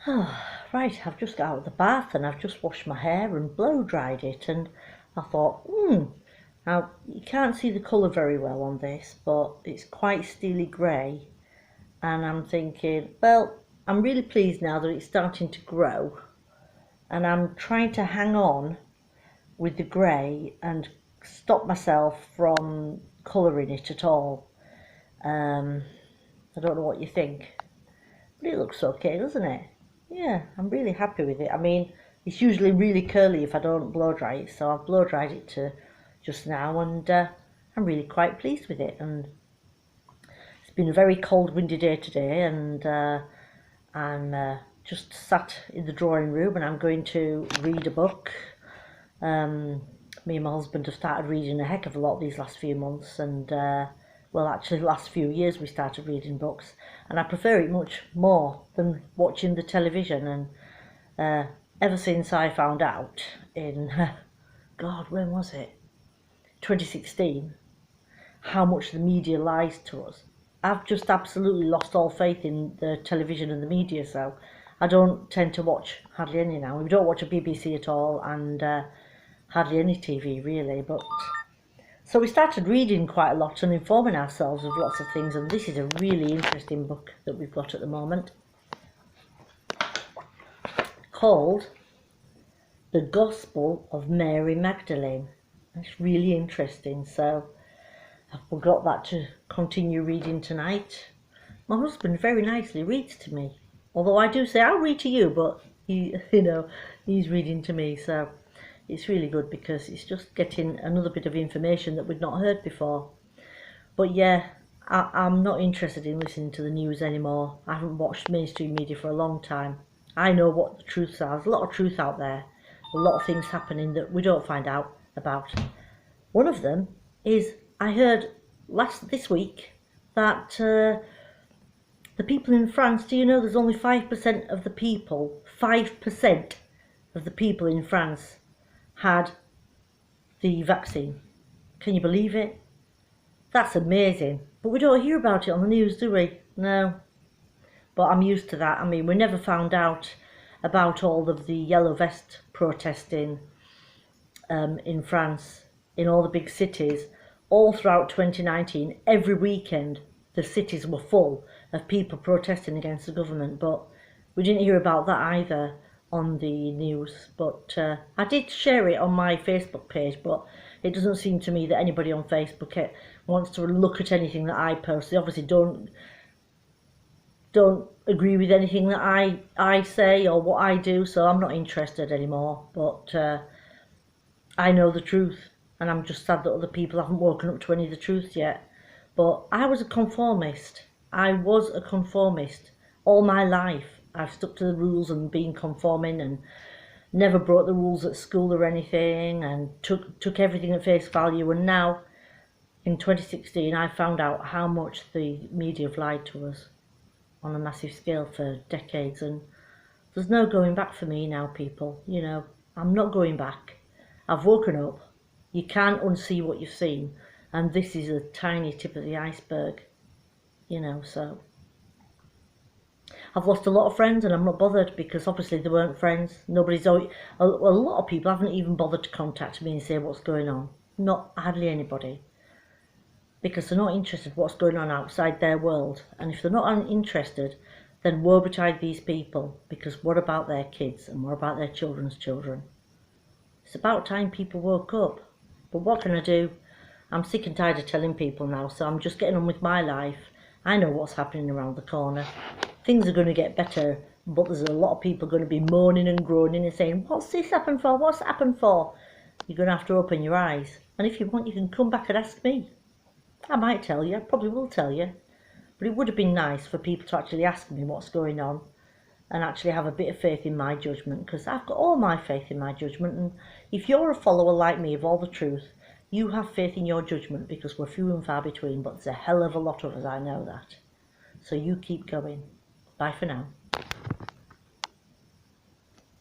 Right, I've just got out of the bath and I've just washed my hair and blow dried it, and I thought, now you can't see the colour very well on this, but it's quite steely grey, and I'm thinking, well, I'm really pleased now that it's starting to grow, and I'm trying to hang on with the grey and stop myself from colouring it at all. I don't know what you think, but it looks okay, doesn't it? Yeah, I'm really happy with it. I mean, it's usually really curly if I don't blow dry it, so I've blow dried it to just now, and I'm really quite pleased with it. And it's been a very cold, windy day today, and I'm just sat in the drawing room, and I'm going to read a book. Me and my husband have started reading a heck of a lot these last few months, and well, actually, the last few years we started reading books, and I prefer it much more than watching the television. And ever since I found out in, God, when was it? 2016, how much the media lies to us, I've just absolutely lost all faith in the television and the media, so I don't tend to watch hardly any now. We don't watch a BBC at all, and hardly any TV really, but so we started reading quite a lot and informing ourselves of lots of things, and this is a really interesting book that we've got at the moment, called The Gospel of Mary Magdalene. It's really interesting, so I've got that to continue reading tonight. My husband very nicely reads to me, although I do say I'll read to you, but he, he's reading to me, so it's really good because it's just getting another bit of information that we'd not heard before. But yeah, I'm not interested in listening to the news anymore. I haven't watched mainstream media for a long time. I know what the truths are. There's a lot of truth out there, a lot of things happening that we don't find out about. One of them is, I heard this week that the people in France, do you know there's only 5% of the people, 5% of the people in France had the vaccine. Can you believe it? That's amazing. But we don't hear about it on the news, do we? No. But I'm used to that. I mean, we never found out about all of the yellow vest protesting in France, in all the big cities, all throughout 2019. Every weekend, the cities were full of people protesting against the government, but we didn't hear about that either on the news. But I did share it on my Facebook page, but it doesn't seem to me that anybody on Facebook wants to look at anything that I post. They obviously don't agree with anything that I say or what I do, so I'm not interested anymore. But I know the truth, and I'm just sad that other people haven't woken up to any of the truth yet. But I was a conformist. I was a conformist all my life. I've stuck to the rules and been conforming, and never broke the rules at school or anything, and took everything at face value. And now, in 2016, I found out how much the media have lied to us on a massive scale for decades, and there's no going back for me now, people. I'm not going back. I've woken up. You can't unsee what you've seen, and this is a tiny tip of the iceberg, so I've lost a lot of friends, and I'm not bothered, because obviously they weren't friends. A lot of people haven't even bothered to contact me and say what's going on. Not hardly anybody, because they're not interested in what's going on outside their world. And if they're not interested, then woe betide these people, because what about their kids, and what about their children's children? It's about time people woke up. But what can I do? I'm sick and tired of telling people now, so I'm just getting on with my life. I know what's happening around the corner. Things are going to get better, but there's a lot of people going to be moaning and groaning and saying, what's this happened for? What's happened for? You're going to have to open your eyes. And if you want, you can come back and ask me. I might tell you, I probably will tell you. But it would have been nice for people to actually ask me what's going on, and actually have a bit of faith in my judgment, because I've got all my faith in my judgment. And if you're a follower like me of all the truth, you have faith in your judgment, because we're few and far between, but there's a hell of a lot of us, I know that. So you keep going. Bye for now.